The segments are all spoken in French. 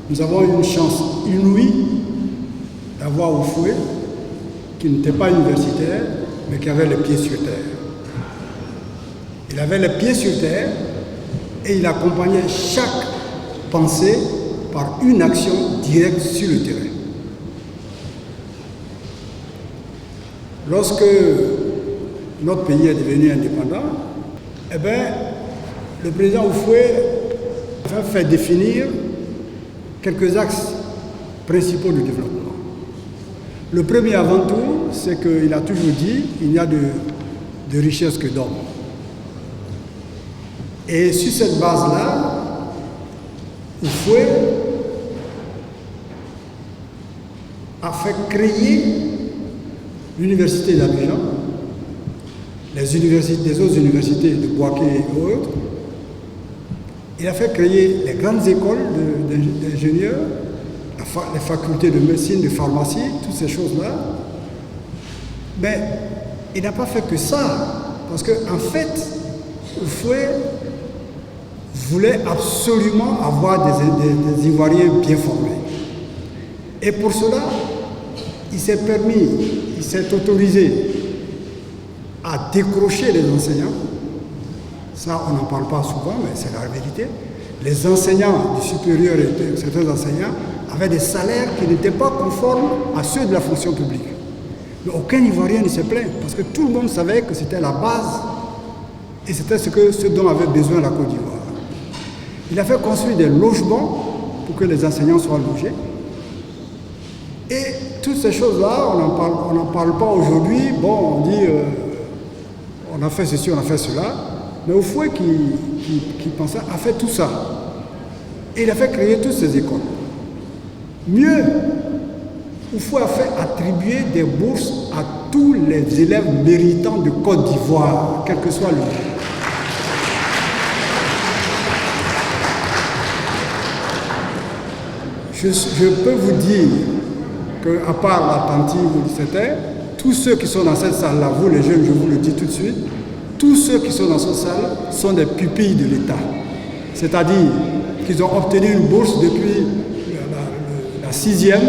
Nous avons eu une chance inouïe d'avoir Oufoué, qui n'était pas universitaire, mais qui avait les pieds sur terre. Il avait les pieds sur terre et il accompagnait chaque pensée par une action directe sur le terrain. Lorsque notre pays est devenu indépendant, eh bien, le président Oufoué a fait définir quelques axes principaux du développement. Le premier avant tout, c'est qu'il a toujours dit qu'il n'y a de richesse que d'hommes. Et sur cette base-là, Oufoué a fait créer l'université d'Abidjan, les autres universités de Bouaké et autres. Il a fait créer les grandes écoles d'ingénieurs, les facultés de médecine, de pharmacie, toutes ces choses-là. Mais il n'a pas fait que ça, parce qu'en fait, Oufoué voulait absolument avoir des Ivoiriens bien formés. Et pour cela, il s'est autorisé à décrocher les enseignants. Ça, on n'en parle pas souvent, mais c'est la vérité. Les enseignants du supérieur et certains enseignants avaient des salaires qui n'étaient pas conformes à ceux de la fonction publique. Mais aucun Ivoirien ne s'est plaint, parce que tout le monde savait que c'était la base et c'était ce dont avait besoin la Côte d'Ivoire. Il a fait construire des logements pour que les enseignants soient logés. Et toutes ces choses-là, on n'en parle pas aujourd'hui. Bon, on dit, on a fait ceci, on a fait cela. Mais Oufoué qui pensait, a fait tout ça. Et il a fait créer toutes ces écoles. Mieux, Oufoué a fait attribuer des bourses à tous les élèves méritants de Côte d'Ivoire, quel que soit le niveau. Je peux vous dire qu'à part la tantine ou c'était, tous ceux qui sont dans cette salle-là, vous les jeunes, je vous le dis tout de suite, tous ceux qui sont dans cette salle sont des pupilles de l'État. C'est-à-dire qu'ils ont obtenu une bourse depuis la 6e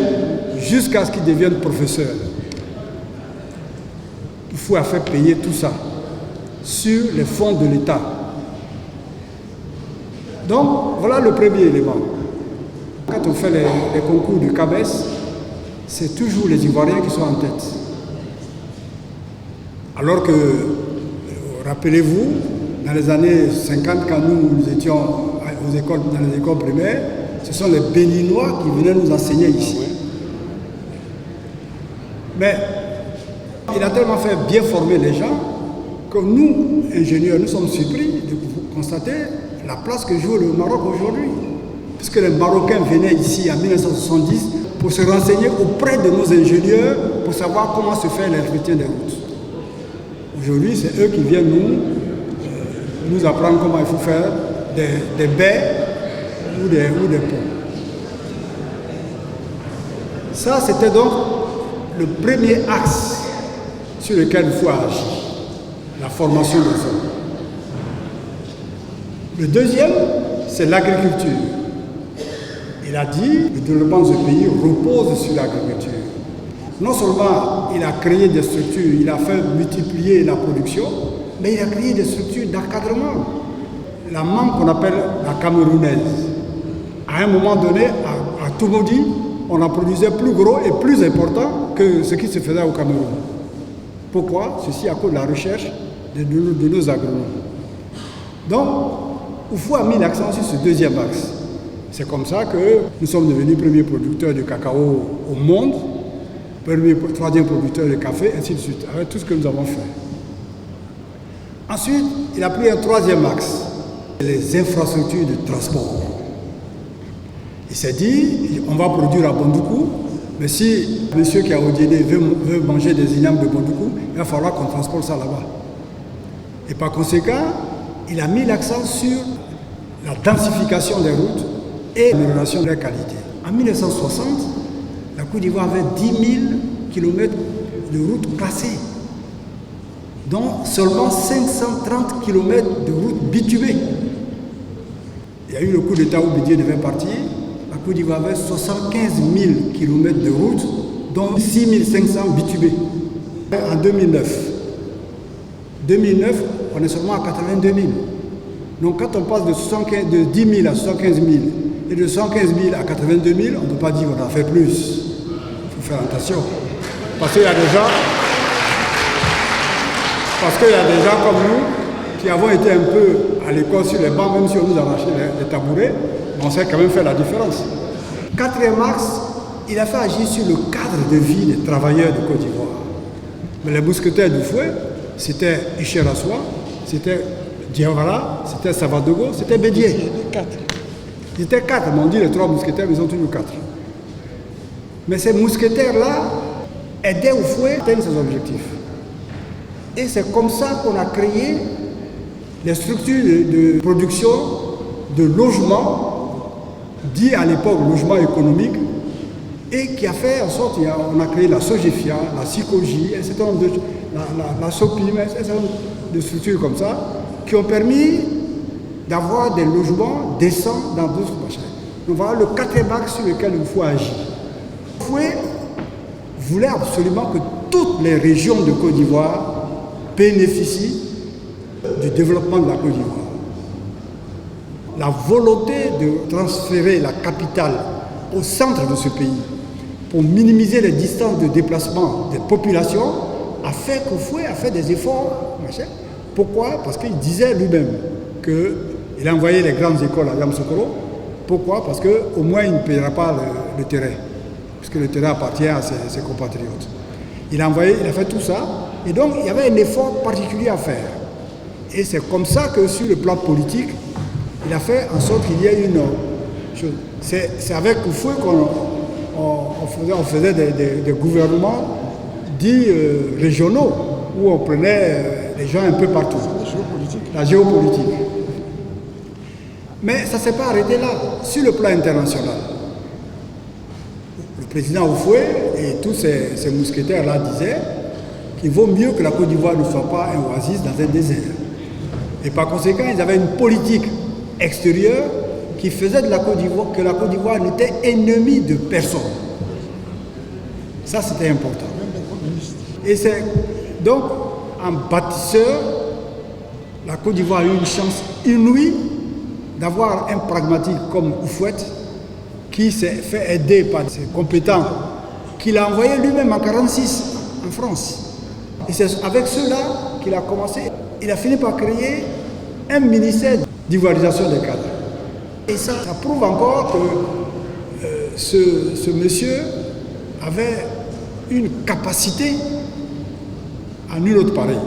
jusqu'à ce qu'ils deviennent professeurs. Il faut faire payer tout ça sur les fonds de l'État. Donc, voilà le premier élément. Quand on fait les concours du CABES, c'est toujours les Ivoiriens qui sont en tête. Alors que, rappelez-vous, dans les années 50, quand nous étions dans les écoles primaires, ce sont les Béninois qui venaient nous enseigner ici. Mais il a tellement fait bien former les gens que nous, ingénieurs, nous sommes surpris de constater la place que joue le Maroc aujourd'hui. Puisque les Marocains venaient ici en 1970 pour se renseigner auprès de nos ingénieurs pour savoir comment se fait l'entretien des routes. Aujourd'hui, c'est eux qui viennent nous apprendre comment il faut faire des baies ou des ponts. Ça, c'était donc le premier axe sur lequel il faut agir, la formation des hommes. Le deuxième, c'est l'agriculture. Il a dit que le développement de ce pays repose sur l'agriculture. Non seulement il a créé des structures, il a fait multiplier la production, mais il a créé des structures d'encadrement. La mangue qu'on appelle la camerounaise. À un moment donné, à Toumoudi, on en produisait plus gros et plus important que ce qui se faisait au Cameroun. Pourquoi? Ceci à cause de la recherche de nos agronomes. Donc, Oufoué a mis l'accent sur ce deuxième axe. C'est comme ça que nous sommes devenus premiers producteurs de cacao au monde, troisième producteur de café, ainsi de suite, avec tout ce que nous avons fait. Ensuite, il a pris un troisième axe, les infrastructures de transport. Il s'est dit, on va produire à Bondoukou, mais si monsieur qui a Odiéné veut manger des ignames de Bondoukou, il va falloir qu'on transporte ça là-bas. Et par conséquent, il a mis l'accent sur la densification des routes et l'amélioration de la qualité. En 1960, la Côte d'Ivoire avait 10 000 km de routes classées, dont seulement 530 km de routes bitumées. Il y a eu le coup d'État où Bédié devait partir, la Côte d'Ivoire avait 75 000 km de route, dont 6 500 bitubés. En 2009, on est seulement à 82 000. Donc quand on passe de 10 000 à 75 000 et de 115 000 à 82 000, on ne peut pas dire qu'on en fait plus. Il faut faire attention. Parce qu'il y a des gens comme nous qui avons été un peu à l'école sur les bancs, même si on nous arrachait les tabourets, on sait quand même faire la différence. 4e axe, il a fait agir sur le cadre de vie des travailleurs de Côte d'Ivoire. Mais les mousquetaires du fouet, c'était Isher Assoua, c'était Diawara, c'était Savadogo, c'était Bédier. Ils étaient 4, mais on dit les 3 mousquetaires, mais ils ont toujours 4. Mais ces mousquetaires-là aidaient au fouet à atteindre ses objectifs. Et c'est comme ça qu'on a créé les structures de production de logements, dit à l'époque logement économique, et qui a fait en sorte qu'on a créé la SOGEFIA, la SICOGI, un certain nombre de la SOPIM, un certain nombre de structures comme ça, qui ont permis d'avoir des logements décents dans d'autres machins. Donc voilà le 4e axe sur lequel il faut agir. Fouet voulait absolument que toutes les régions de Côte d'Ivoire bénéficient du développement de la Côte d'Ivoire. La volonté de transférer la capitale au centre de ce pays pour minimiser les distances de déplacement des populations a fait que Fouet a fait des efforts. Pourquoi? Parce qu'il disait lui-même qu'il a envoyé les grandes écoles à Yamoussoukro. Pourquoi? Parce qu'au moins il ne payera pas le terrain, puisque le terrain appartient à ses compatriotes. Il a fait tout ça, et donc il y avait un effort particulier à faire. Et c'est comme ça que sur le plan politique, il a fait en sorte qu'il y ait une chose. C'est avec Fouet qu'on faisait des gouvernements dits régionaux, où on prenait les gens un peu partout. La géopolitique. Mais ça ne s'est pas arrêté là. Sur le plan international, le président Houphouët et tous ces mousquetaires-là disaient qu'il vaut mieux que la Côte d'Ivoire ne soit pas un oasis dans un désert. Et par conséquent, ils avaient une politique extérieure qui faisait de la Côte d'Ivoire que la Côte d'Ivoire n'était ennemie de personne. Ça, c'était important. Et c'est donc en bâtisseur, la Côte d'Ivoire a eu une chance inouïe d'avoir un pragmatique comme Houphouët qui s'est fait aider par ses compétents, qu'il a envoyé lui-même en 1946 en France. Et c'est avec cela qu'il a commencé. Il a fini par créer un ministère d'ivoirisation des cadres. Et ça prouve encore que ce monsieur avait une capacité à nul autre pareil.